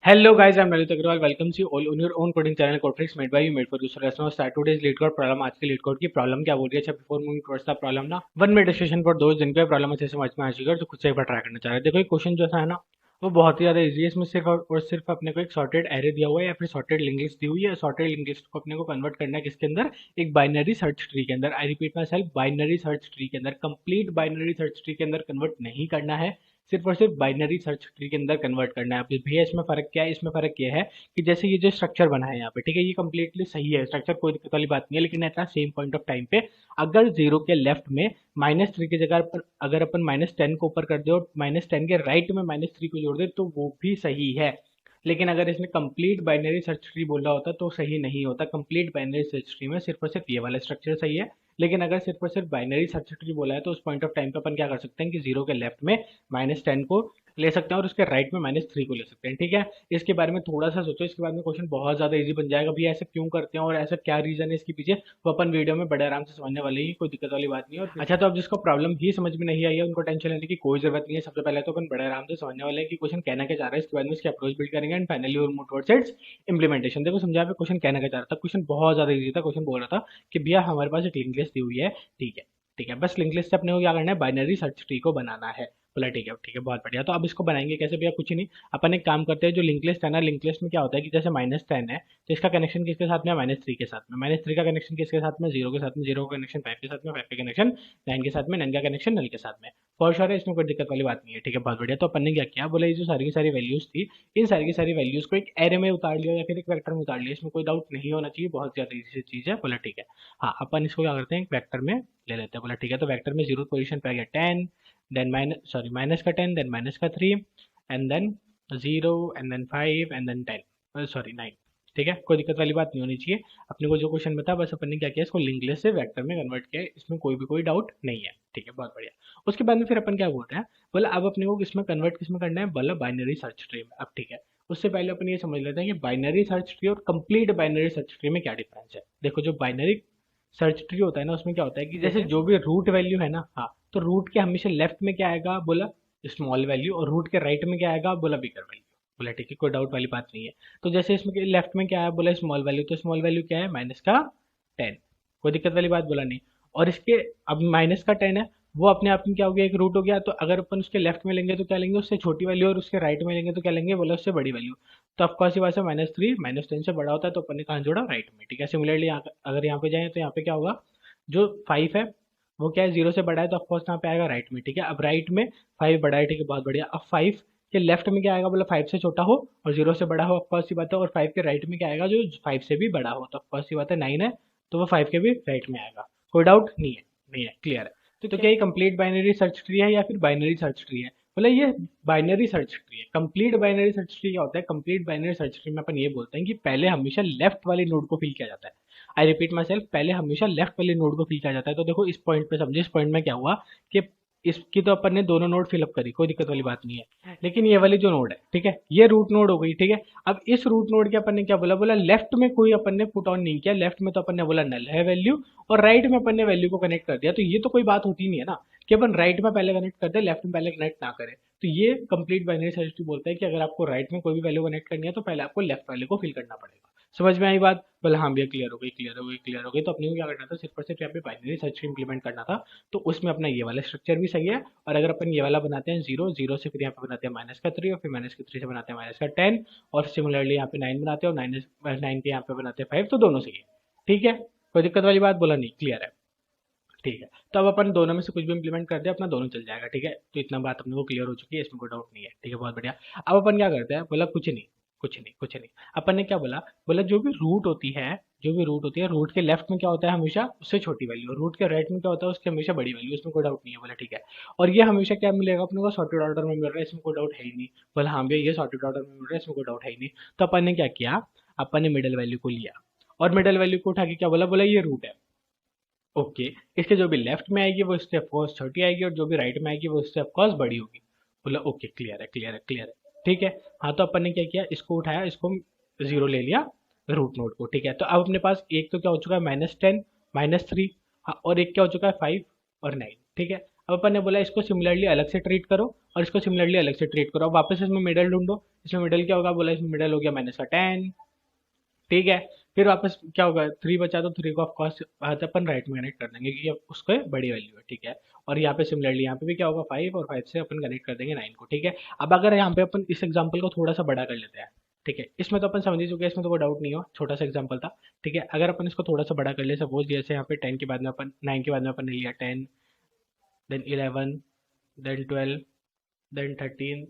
Hello guys, I'm Lalit Agrawal. Welcome you all on your own coding channel Codetricks made by you, made for you. So let's now start today's lead code problem. आज की lead code की problem क्या बोल रही है? अच्छा before moving towards the problem ना 1 minute discussion for दोस्त जिनको प्रॉब्लम अच्छे से समझ में आ चुकी है तो खुद से एक बार ट्राई करना चाह रहे हैं। देखो ये क्वेश्चन जो है ना वो बहुत ही ज्यादा इजी है। इसमें सिर्फ और सिर्फ अपने को एक सॉर्टेड एरे दिया हुआ है या फिर सॉर्टेड लिंक लिस्ट दी हुई है। सॉर्टेड लिंक लिस्ट को अपने को कन्वर्ट करना है किसके अंदर? एक बाइनरी सर्च ट्री के अंदर। आई repeat my self, binary search tree के अंदर। कंप्लीट बाइनरी सर्च ट्री के अंदर कन्वर्ट नहीं करना है, सिर्फ और सिर्फ बाइनरी सर्च ट्री के अंदर कन्वर्ट करना है। अब भैया इसमें फर्क क्या है? इसमें फर्क ये है कि जैसे ये जो स्ट्रक्चर बना है यहाँ पे, ठीक है, ये कंप्लीटली सही है स्ट्रक्चर, कोई दिक्कत वाली बात नहीं है। लेकिन ऐसा सेम पॉइंट ऑफ टाइम पे अगर जीरो के लेफ्ट में -3 की जगह पर अगर अपन -10 को ऊपर कर दे और -10 के राइट में -3 को जोड़ दे तो वो भी सही है। लेकिन अगर इसने कंप्लीट बाइनरी सर्च ट्री बोला होता तो सही नहीं होता। कंप्लीट बाइनरी सर्च ट्री में सिर्फ और सिर्फ ये वाला स्ट्रक्चर सही है। लेकिन अगर सिर्फ और सिर्फ बाइनरी सर्च ट्री बोला है तो उस पॉइंट ऑफ टाइम पे अपन क्या कर सकते हैं कि जीरो के लेफ्ट में -10 को ले सकते हैं और उसके राइट में -3 को ले सकते हैं। ठीक है, इसके बारे में थोड़ा सा सोचो, इसके बाद में क्वेश्चन बहुत ज्यादा इजी बन जाएगा। भैया ऐसे क्यों करते हैं और ऐसा क्या रीजन है इसके पीछे, वो अपन वीडियो में बड़े आराम से समझने वाले हैं, कोई दिक्कत वाली बात नहीं है। और अच्छा, तो अब जिसको प्रॉब्लम ही समझ में नहीं आई है उनको टेंशन लेने की कोई जरूरत नहीं है। सबसे पहले तो अपन बड़े आराम से समझने वाले हैं कि क्वेश्चन कहना क्या चाह रहा है, इसके बाद में इसकी अप्रोच बिल्ड करेंगे and finally will move towards it's implementation. देखो समझा पे क्वेश्चन कहना क्या चाह रहा था। क्वेश्चन बहुत ज्यादा इजी था। क्वेश्चन बोल रहा था कि भैया हमारे पास एक लिंक लिस्ट दी हुई है, ठीक है, ठीक है, बस लिंक लिस्ट से अपने को क्या करना है, बाइनरी सर्च ट्री को बनाना है। बोला ठीक है, ठीक है, बहुत बढ़िया। तो अब इसको बनाएंगे कैसे भैया? कुछ नहीं, अपन एक काम करते हैं, जो लिंक लिस्ट है ना, लिंक लिस्ट में क्या होता है कि जैसे -10 है तो इसका कनेक्शन किसके साथ में है? -3 के साथ में। -3 का कनेक्शन किसके साथ में? 0 के साथ में। 0 का कनेक्शन 5 के साथ में। 5 का कनेक्शन 9 के साथ में। 9 का कनेक्शन नल के साथ में। फॉर श्योर है, इसमें कोई दिक्कत वाली बात नहीं है। ठीक है, बहुत बढ़िया। तो अपन ने क्या किया, बोला ये जो सारी की सारी वैल्यूज थी, इन सारी की सारी वैल्यूज को एक एरे में उतार लिया या फिर एक वेक्टर में उतार लिया। इसमें कोई डाउट नहीं होना चाहिए, बहुत ज्यादा इजी चीज है। बोला ठीक है, हाँ अपन इसको क्या करते हैं, एक वेक्टर में ले लेते हैं। बोला ठीक है, तो वेक्टर में जीरो पोजीशन पे आ गया 10, देन माइनस का 10, देन माइनस का 3, and then 0, and then 5, and then 10, sorry 9। ठीक है, कोई दिक्कत वाली बात नहीं होनी चाहिए। अपने को जो क्वेश्चन में था बस अपन ने क्या किया, इसको लिंक लिस्ट से वेक्टर में कन्वर्ट किया, इसमें कोई डाउट नहीं है। ठीक है, बहुत बढ़िया। उसके बाद में फिर अपन क्या बोल रहे हैं, बोला अब अपने को किसमें कन्वर्ट किसमें करना है, बोला बाइनरी सर्च ट्री में। अब ठीक है, उससे पहले अपन ये समझ लेते हैं कि बाइनरी सर्च ट्री और कंप्लीट बाइनरी सर्च ट्री में क्या डिफरेंस है। देखो जो बाइनरी सर्च ट्री होता है ना, उसमें क्या होता है कि जैसे जो भी रूट वैल्यू है ना, हाँ, तो रूट के हमेशा लेफ्ट में क्या आएगा, बोला स्मॉल वैल्यू, और रूट के राइट में क्या आएगा, बोला बिगर वैल्यू। बोला ठीक है, कोई डाउट वाली बात नहीं है। तो जैसे इसमें लेफ्ट में क्या है, बोला स्मॉल वैल्यू, तो स्मॉल वैल्यू क्या है, -10। कोई दिक्कत वाली बात बोला नहीं। और इसके अब -10 है, वो अपने आप में क्या हो गया, एक रूट हो गया। तो अगर अपन उसके लेफ्ट में लेंगे तो क्या लेंगे, उससे छोटी वैल्यू, और उसके राइट में लेंगे तो क्या लेंगे, बोला उससे बड़ी वैल्यू। तो ऑफकोर्स ये बात है, -3 -10 से बड़ा होता है तो अपन ने कहाँ जोड़ा, राइट में। ठीक है, सिमिलरली अगर यहाँ पे जाए तो यहाँ पे क्या होगा, जो 5 है वो क्या है, 0 से बड़ा है तो ऑफकोर्स यहाँ पे आएगा राइट में। ठीक है, अब राइट में 5 बड़ा है, ठीक है, बहुत बढ़िया। अब 5 के लेफ्ट में क्या आएगा, बोला 5 से छोटा हो और 0 से बड़ा हो, ऑफकोर्स सी बात है। और 5 के राइट में क्या आएगा, जो 5 से भी बड़ा हो, तो ऑफकोर्स सी बात है 9 है, तो वो 5 के भी राइट में आएगा। कोई डाउट नहीं है? नहीं है, क्लियर है। तो क्या ये कंप्लीट बाइनरी सर्च ट्री है या फिर बाइनरी सर्च ट्री है? बोले ये बाइनरी सर्च ट्री है। कंप्लीट बाइनरी सर्च ट्री क्या होता है, कंप्लीट बाइनरी सर्च ट्री में अपन ये बोलते हैं कि पहले हमेशा लेफ्ट वाली नोड को फिल किया जाता है। आई रिपीट माई सेल्फ, पहले हमेशा लेफ्ट वाली नोड को फिल किया जाता है। तो देखो इस पॉइंट पे समझे, इस पॉइंट में क्या हुआ कि इसकी तो अपन ने दोनों नोड फिलअप करी, कोई दिक्कत वाली बात नहीं है। लेकिन ये वाली जो नोड है, ठीक है, ये रूट नोड हो गई। ठीक है, अब इस रूट नोड के अपन ने क्या बोला, बोला लेफ्ट में कोई अपन ने पुट ऑन नहीं किया। लेफ्ट में तो अपन ने बोला नल है वैल्यू, और राइट में अपन ने वैल्यू को कनेक्ट कर दिया। तो ये तो कोई बात होती नहीं है ना कि अपन राइट में पहले कनेक्ट कर दे, लेफ्ट में पहले कनेक्ट ना करे। तो ये कंप्लीट बाइनरी सर्च ट्री बोलता है कि अगर आपको राइट में कोई भी वैल्यू कनेक्ट करनी है तो पहले आपको लेफ्ट वाले को फिल करना पड़ेगा। समझ में आई बात? बोले हाँ भैया, क्लियर हो गई, क्लियर हो गई, क्लियर हो गई। तो अपने को क्या करना था, सिर्फ और सिर्फ यहाँ पे बाइनरी सर्च इंप्लीमेंट करना था। तो उसमें अपना ये वाला स्ट्रक्चर भी सही है। और अगर अपन ये वाला बनाते हैं 0, 0 से फिर यहाँ पे बनाते हैं -3, और फिर -3 से बनाते हैं -10, और सिमिलरली यहाँ पे 9 बनाते हैं, और 9 के यहाँ पे बनाते हैं 5, तो दोनों सही है। ठीक है, कोई दिक्कत वाली बात बोला नहीं, क्लियर है। ठीक है, तो अब अपन दोनों में से कुछ भी इंप्लीमेंट कर दे, अपना दोनों चल जाएगा। ठीक है, तो इतना बात अपने को क्लियर हो चुकी है, इसमें कोई डाउट नहीं है। ठीक है, बहुत बढ़िया। अब अपन क्या करते हैं, बोला कुछ नहीं, कुछ नहीं, कुछ नहीं। अपन ने क्या बोला, बोला जो भी रूट होती है, जो भी रूट होती है, रूट के लेफ्ट में क्या होता है, हमेशा उससे छोटी वैल्यू, और रूट के राइट में क्या होता है, उसके हमेशा बड़ी वैल्यू। इसमें कोई डाउट नहीं है। बोला ठीक है, और ये हमेशा क्या मिलेगा अपने को, सॉर्टेड ऑर्डर में मिल रहा है, इसमें कोई डाउट है ही नहीं। बोला हाँ भैया, ये सॉर्टेड ऑर्डर में मिल रहा है, इसमें कोई डाउट है ही नहीं। तो अपन ने क्या किया, अपन ने मिडल वैल्यू को लिया, और मिडल वैल्यू को उठा के क्या बोला, बोला ये रूट है, ओके, इसके जो भी लेफ्ट में आएगी वो इससे ऑफकोर्स छोटी आएगी, और जो भी राइट में आएगी वो इससे ऑफकोर्स बड़ी होगी। बोला ओके, क्लियर है, क्लियर है, क्लियर है। ठीक है, हाँ, तो अपन ने क्या किया, इसको उठाया, इसको 0 ले लिया रूट नोड को। ठीक है, तो अब अपने पास एक तो क्या हो चुका है, -10 -3, हाँ, और एक क्या हो चुका है, 5 और 9। ठीक है, अब अपन ने बोला इसको सिमिलरली अलग से ट्रीट करो और इसको सिमिलरली अलग से ट्रीट करो। अब वापस इसमें मिडल ढूंढो, इसमें मिडल क्या होगा, बोला इसमें मिडल हो गया -10, ठीक है। फिर वापस क्या होगा, 3 बचा तो 3 को ऑफ कोर्स अपन राइट में कनेक्ट कर देंगे क्योंकि अब उसको बड़ी वैल्यू है, ठीक है। और यहाँ पे सिमिलरली यहाँ पे भी क्या होगा 5, और 5 से अपन कनेक्ट कर देंगे 9 को, ठीक है। अब अगर यहाँ पे अपन इस एग्जाम्पल को थोड़ा सा बड़ा कर लेते हैं, ठीक है, इसमें तो अपन समझ ही चुके हैं, इसमें तो कोई डाउट नहीं हो, छोटा सा एग्जाम्पल था, ठीक है। अगर अपन इसको थोड़ा सा बड़ा कर ले, सपोज जैसे यहाँ पे 10 के बाद में अपन 9 के बाद में अपन ने लिया 10, then 11, then 12, then 13,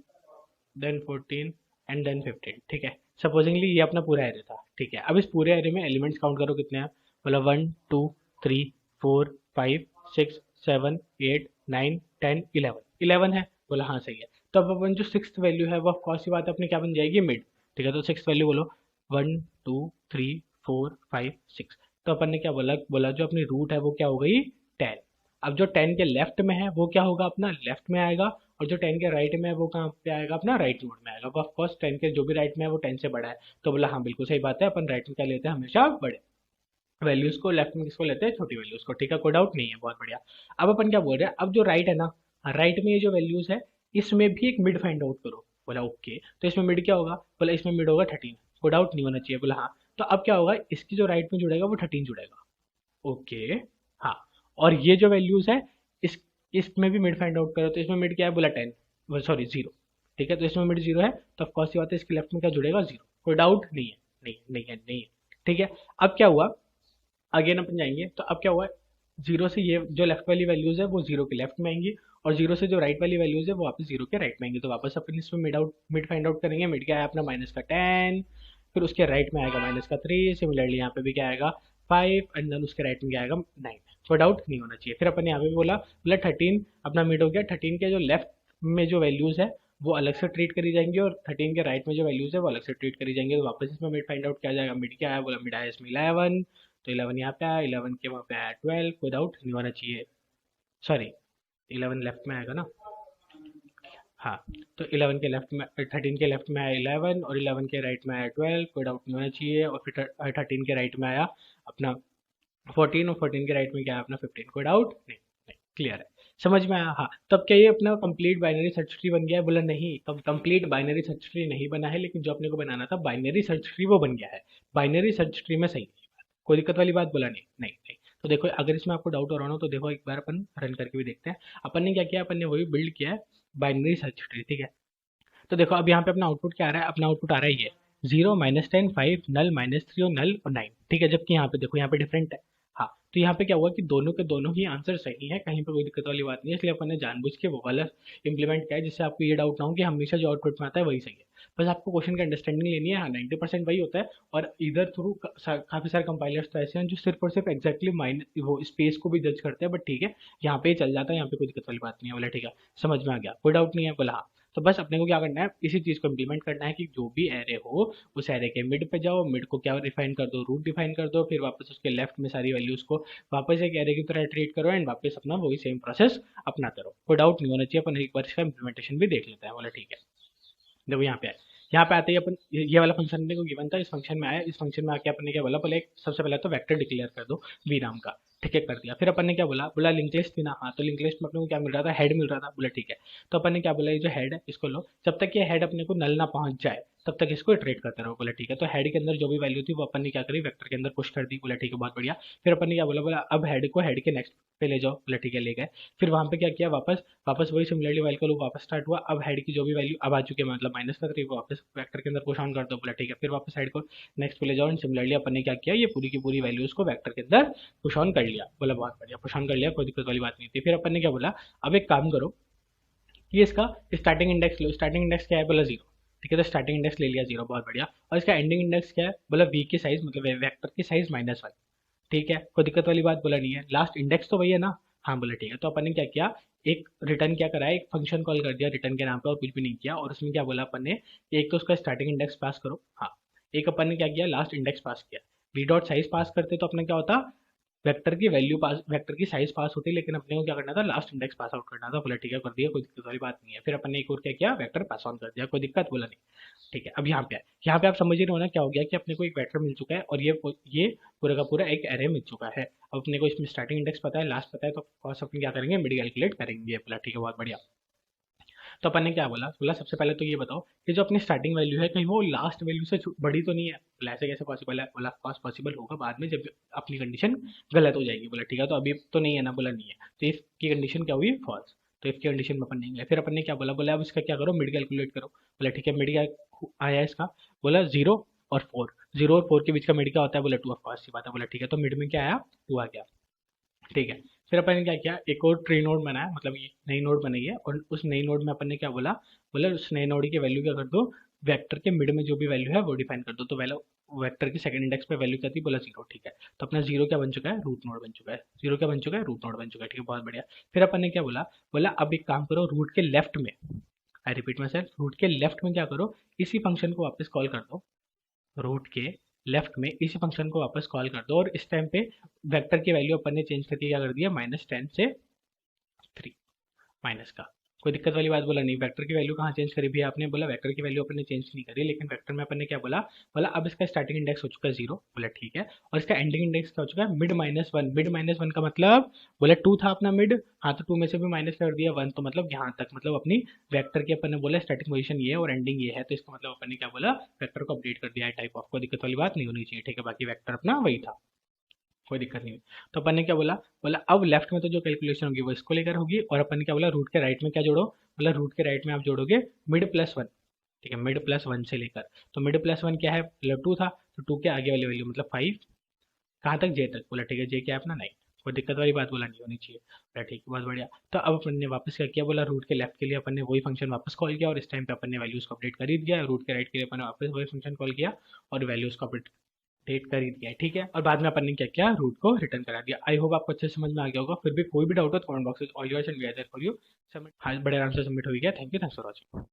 then 14 and then 15, ठीक है। सपोजिंगली ये अपना पूरा एरे था, ठीक है। अब इस पूरे एरे में एलिमेंट्स काउंट करो कितने हैं, बोला 1 2 3 4 5 6 7 8 9 10 11, 11 है, बोला हाँ सही है। तो अब अपन जो सिक्स वैल्यू है वो कौन सी बात है अपनी क्या बन जाएगी, मिड, ठीक है। तो सिक्स वैल्यू बोलो 1 2 3 4 5 6। तो अपन ने क्या बोला, बोला जो अपनी रूट है वो क्या हो गई 10। अब जो 10 के लेफ्ट में है वो क्या होगा, अपना लेफ्ट में आएगा, और जो 10 के राइट में है वो कहाँ पे आएगा, अपना राइट नोड में आएगा। ऑफ कोर्स 10 के जो भी राइट में है वो 10 से बड़ा है, तो बोला हाँ बिल्कुल सही बात है, अपन राइट में क्या लेते हैं हमेशा बड़े वैल्यूज को, लेफ्ट में किसको लेते हैं छोटी वैल्यूज को, ठीक है, कोई डाउट नहीं है, बहुत बढ़िया। अब अपन क्या बोल रहे हैं, अब जो राइट है ना, राइट में ये जो वैल्यूज है इसमें भी एक मिड फाइंड आउट करो, बोला ओके। तो इसमें मिड क्या होगा, बोला इसमें मिड होगा 13, कोई डाउट नहीं होना चाहिए, बोला हाँ। तो अब क्या होगा, इसकी जो राइट में जुड़ेगा वो 13 जुड़ेगा, ओके, हाँ। और ये जो वैल्यूज है इस इसमें भी मिड फाइंड आउट करो, तो इसमें मिड क्या है, बोला 10, सॉरी 0, ठीक है। तो इसमें मिड 0 है, तो ऑफ कोर्स ये बात है इसके लेफ्ट में क्या जुड़ेगा 0, कोई डाउट नहीं है, नहीं है, ठीक है। अब क्या हुआ, अगेन अपन जाएंगे, तो अब क्या हुआ, 0 से ये जो लेफ्ट वाली वैल्यूज है वो 0 के लेफ्ट में आएंगी, और 0 से जो राइट वाली वैल्यूज है वो वापस 0 के राइट में आएंगी। तो वापस अपन इसमें मिड फाइंड आउट करेंगे, मिड क्या है अपना -10, फिर उसके राइट में आएगा -3, सिमिलरली यहाँ पे भी क्या आएगा 5, एंड देन उसके राइट में क्या आएगा 9, कोई डाउट नहीं होना चाहिए। फिर अपन यहाँ पे भी बोला, 13 अपना मिड हो गया, 13 के जो लेफ्ट में जो वैल्यूज है वो अलग से ट्रीट करी जाएंगी, और 13 के राइट में जो वैल्यूज है वो अलग से ट्रीट करी जाएंगी। तो वापस इसमें मिड फाइंड आउट किया जाएगा, मिड क्या है, बोला मिड आया इसमें 11, तो 11 यहाँ पे आया, 11 के वहाँ पे आया 12, कोई डाउट नहीं होना चाहिए, सॉरी 11 लेफ्ट में आएगा ना, हाँ। तो 11 के लेफ्ट में 13 के लेफ्ट में आया 11, और 11 के राइट में आया 12, कोई डाउट नहीं होना चाहिए। और फिर 13 के राइट में आया अपना 14, और 14 के राइट में क्या है अपना 15, कोई डाउट नहीं, क्लियर है, समझ में आया, हाँ। तब क्या ये अपना कंप्लीट बाइनरी सर्च ट्री बन गया है, बोला नहीं, तब कंप्लीट बाइनरी सर्च ट्री नहीं बना है, लेकिन जो अपने को बनाना था बाइनरी सर्च ट्री वो बन गया है, बाइनरी सर्च ट्री में सही है, कोई दिक्कत वाली बात, बोला नहीं। तो देखो अगर इसमें आपको डाउट हो रहा हो तो देखो एक बार अपन रन करके भी देखते हैं। अपन ने क्या किया, अपन ने वही बिल्ड किया है बाइनरी सर्च ट्री, ठीक है। तो देखो अब यहाँ पे अपना आउटपुट क्या आ रहा है, अपना आउटपुट आ रहा है ये 0 -10 5 नल -3 और नल और 9, ठीक है। जबकि यहाँ पे देखो यहाँ पे डिफरेंट है, हाँ। तो यहाँ पे क्या हुआ कि दोनों के दोनों ही आंसर सही है, कहीं पे कोई दिक्कत वाली बात नहीं है, इसलिए अपन ने जानबूझ के वो वाला इंप्लीमेंट किया है, जिससे आपको ये डाउट ना हो कि हमेशा जो आउटपुट में आता है वही सही है। बस आपको क्वेश्चन की अंडरस्टैंडिंग लेनी है, हाँ 90% वही होता है। और इधर थ्रू काफी सारे कंपाइलर्स तो ऐसे हैं जो सिर्फ और सिर्फ एग्जैक्टली माइन वो स्पेस को भी जज करते हैं, बट ठीक है यहाँ पे चल जाता है, यहाँ पे कोई दिक्कत वाली बात नहीं है, बोला ठीक है, समझ में आ गया, कोई डाउट नहीं है, बोला हाँ। तो बस अपने को क्या करना है, इसी चीज़ को इम्प्लीमेंट करना है कि जो भी एरे हो उस एरे के मिड पे जाओ, मिड को क्या डिफाइन कर दो, रूट डिफाइन कर दो, फिर वापस उसके लेफ्ट में सारी वैल्यूज को वापस एक एरे की तरह ट्रीट करो, एंड वापस अपना वही सेम प्रोसेस अपनाते रहो, कोई डाउट नहीं होना चाहिए। अपन एक बार इसका इम्प्लीमेंटेशन भी देख लेते हैं, बोला ठीक है। देखो यहाँ पे आए, यहाँ पे आते ही अपन ये वाला फंक्शन अपने को गिवन था, इस फंक्शन में आया, इस फंक्शन में आके अपन ने क्या बोला, पहले सबसे पहले तो वेक्टर डिक्लेयर कर दो वी नाम का, ठीक है, कर दिया। फिर अपन ने क्या बोला, बोला लिंक लिस्ट थी ना, हाँ। तो लिंक लिस्ट में अपने को क्या मिल रहा था, हेड मिल रहा था, बोला ठीक है। तो अपन ने क्या बोला, ये जो हेड है इसको लो, जब तक ये हेड अपने को नल ना पहुंच जाए तब तक इसको इटरेट करते रहो, बोला ठीक है। तो हेड के अंदर जो भी वैल्यू थी वो अपन ने क्या करी, वेक्टर के अंदर पुश कर दी, बोला ठीक है, बहुत बढ़िया। फिर अपन ने क्या बोला, बोला अब हेड को हेड के नेक्स्ट पे ले जाओ, बोला ठीक है, ले गए। फिर वहां पे क्या किया, वापस वापस वही सिमिलरली वाइल का लूप वापस स्टार्ट हुआ। अब हेड की जो भी वैल्यू अब आ चुकी है, मतलब -3 को वापस वेक्टर के अंदर पुश ऑन कर दो, बोला ठीक है। फिर वापस हेड को नेक्स्ट पे ले जाओ, एंड सिमिलरली अपन ने क्या किया, ये पूरी की पूरी वैल्यूज को वेक्टर के अंदर पुश ऑन कर लिया, बोला बहुत बढ़िया, पुश ऑन कर लिया, कोई दिक्कत वाली बात नहीं थी। फिर अपन ने क्या बोला, अब एक काम करो कि इसका स्टार्टिंग इंडेक्स लो, स्टार्टिंग इंडेक्स क्या है, बोला 0, ठीक है। तो स्टार्टिंग इंडेक्स ले लिया 0, बहुत बढ़िया। और इसका एंडिंग इंडेक्स क्या है, बोला वी की साइज, मतलब वेक्टर की साइज -1, ठीक है, कोई दिक्कत वाली बात, बोला नहीं है। लास्ट इंडेक्स तो वही है ना, हाँ, बोला ठीक है। तो अपन ने क्या किया, एक रिटर्न क्या करा, एक फंक्शन कॉल कर दिया रिटर्न के नाम पे, और कुछ भी नहीं किया। और उसमें क्या बोला अपन ने, एक तो उसका स्टार्टिंग इंडेक्स पास करो, हाँ। एक अपन ने क्या किया, लास्ट इंडेक्स पास किया। वी डॉट साइज पास करते तो अपना क्या होता, वेक्टर की वैल्यू पास, वेक्टर की साइज पास होती है, लेकिन अपने को क्या करना था, लास्ट इंडेक्स पास आउट करना था। बोला ठीक है, कर दिया, कोई दिक्कत वाली बात नहीं है। फिर अपन ने एक और क्या किया, वेक्टर पास ऑन कर दिया, कोई दिक्कत, बोला नहीं। ठीक है, अब यहाँ पे यहाँ पे आप समझ ही रहे हो ना क्या हो गया, कि अपने को एक वेक्टर मिल चुका है और ये पूरा का पूरा एक एरे मिल चुका है। अब अपने को इसमें स्टार्टिंग इंडेक्स पता है, लास्ट पता है, तो कॉस्ट अपन क्या करेंगे, मिड कैलकुलेट करेंगे। बोला ठीक है, बहुत बढ़िया। तो अपन ने क्या बोला, बोला सबसे पहले तो ये बताओ कि जो अपनी स्टार्टिंग वैल्यू है, कहीं वो लास्ट वैल्यू से बड़ी तो नहीं है। बोला ऐसे कैसे पॉसिबल है, बोला कॉस्ट पॉसिबल होगा बाद में, जब अपनी कंडीशन गलत हो जाएगी। बोला ठीक है, तो अभी तो नहीं है ना, बोला नहीं है। तो इफ की कंडीशन क्या हुई, फॉल्स। तो इफ की कंडीशन में अपन नहीं गए। फिर अपन ने क्या बोला, बोला अब इसका क्या करो, मिड कैलकुलेट करो। बोला ठीक है, मिड क्या आया इसका, बोला 0 और 4। 0 और 4 के बीच का मिड क्या होता है, बोला 2, ऑफ कोर्स सी बात है। बोला ठीक है, तो मिड में क्या आया, 2 आ गया। ठीक है, फिर अपन ने क्या किया, एक और ट्री नोड बनाया, मतलब ये नई नोड बनाई है, और उस नई नोड में अपन ने क्या बोला, बोला उस नए नोड की वैल्यू क्या कर दो, वेक्टर के मिड में जो भी वैल्यू है वो डिफाइन कर दो। तो वैल्यू वेक्टर की सेकंड इंडेक्स पे वैल्यू क्या थी, बोला 0। ठीक है, तो अपना 0 क्या बन चुका है, रूट नोड बन चुका है। 0 क्या बन चुका है, रूट नोड बन चुका है। ठीक है, बहुत बढ़िया। फिर अपन ने क्या बोला, बोला अब एक काम करो, रूट के लेफ्ट में, I repeat myself, root के लेफ्ट में क्या करो, इसी फंक्शन को वापस कॉल कर दो। रूट के लेफ्ट में इसी फंक्शन को वापस कॉल कर दो, और इस टाइम पे वेक्टर की वैल्यू अपन ने चेंज करके क्या कर दिया, -10 से 3 माइनस का। कोई दिक्कत वाली बात, बोला नहीं। वेक्टर की वैल्यू कहाँ चेंज करी भी आपने, बोला वेक्टर की वैल्यू अपन ने चेंज नहीं करी, लेकिन वेक्टर में अपन ने क्या बोला, बोला अब इसका स्टार्टिंग इंडेक्स हो चुका है 0। बोला ठीक है, और इसका एंडिंग इंडेक्स क्या हो चुका है, मिड-1। मिड-1 का मतलब, बोला 2 था अपना मिड, हाँ तो 2 में से भी माइनस कर दिया 1, तो मतलब यहाँ तक, मतलब अपनी वेक्टर की अपन ने बोला स्टार्टिंग पोजीशन ये है और एंडिंग ये है, तो इसका मतलब अपन ने क्या बोला, वेक्टर को अपडेट कर दिया है टाइप ऑफ। कोई दिक्कत वाली बात नहीं होनी चाहिए। ठीक है, बाकी वेक्टर अपना वही था, कोई दिक्कत नहीं हुई। तो अपन ने क्या बोला, बोला अब लेफ्ट में तो जो कैलकुलेशन होगी वो इसको लेकर होगी, और अपन ने क्या बोला, रूट के राइट में क्या जोड़ो, बोला रूट के राइट में आप जोड़ोगे मिड+1। ठीक है, मिड+1 से लेकर, तो मिड+1 क्या है, मतलब 2 था, तो 2 के आगे वाली वैल्यू मतलब 5, कहाँ तक, जे तक। बोला ठीक है, जे क्या है अपना 9। कोई दिक्कत वाली बात, बोला नहीं होनी चाहिए। बोला ठीक है, बहुत बढ़िया। तो अब अपन ने वापस क्या किया, बोला रूट के लेफ्ट के लिए अपन ने वही फंक्शन वापस कॉल किया, और इस टाइम पे अपन ने वैल्यूज को अपडेट कर ही दिया। रूट के राइट के लिए अपन ने वापस वही फंक्शन कॉल किया और वैल्यूज को अपडेट डेट कर ही दिया है। ठीक है, और बाद में अपन ने क्या किया, रूट को रिटर्न करा दिया। आई होप आपको अच्छे से समझ में आ गया होगा। फिर भी कोई भी डाउट हो तो कमेंट बॉक्स में all yours and we are there for you. Submit, हाँ, बड़े आराम से सबमिट हो गया। Thank you, thanks for watching.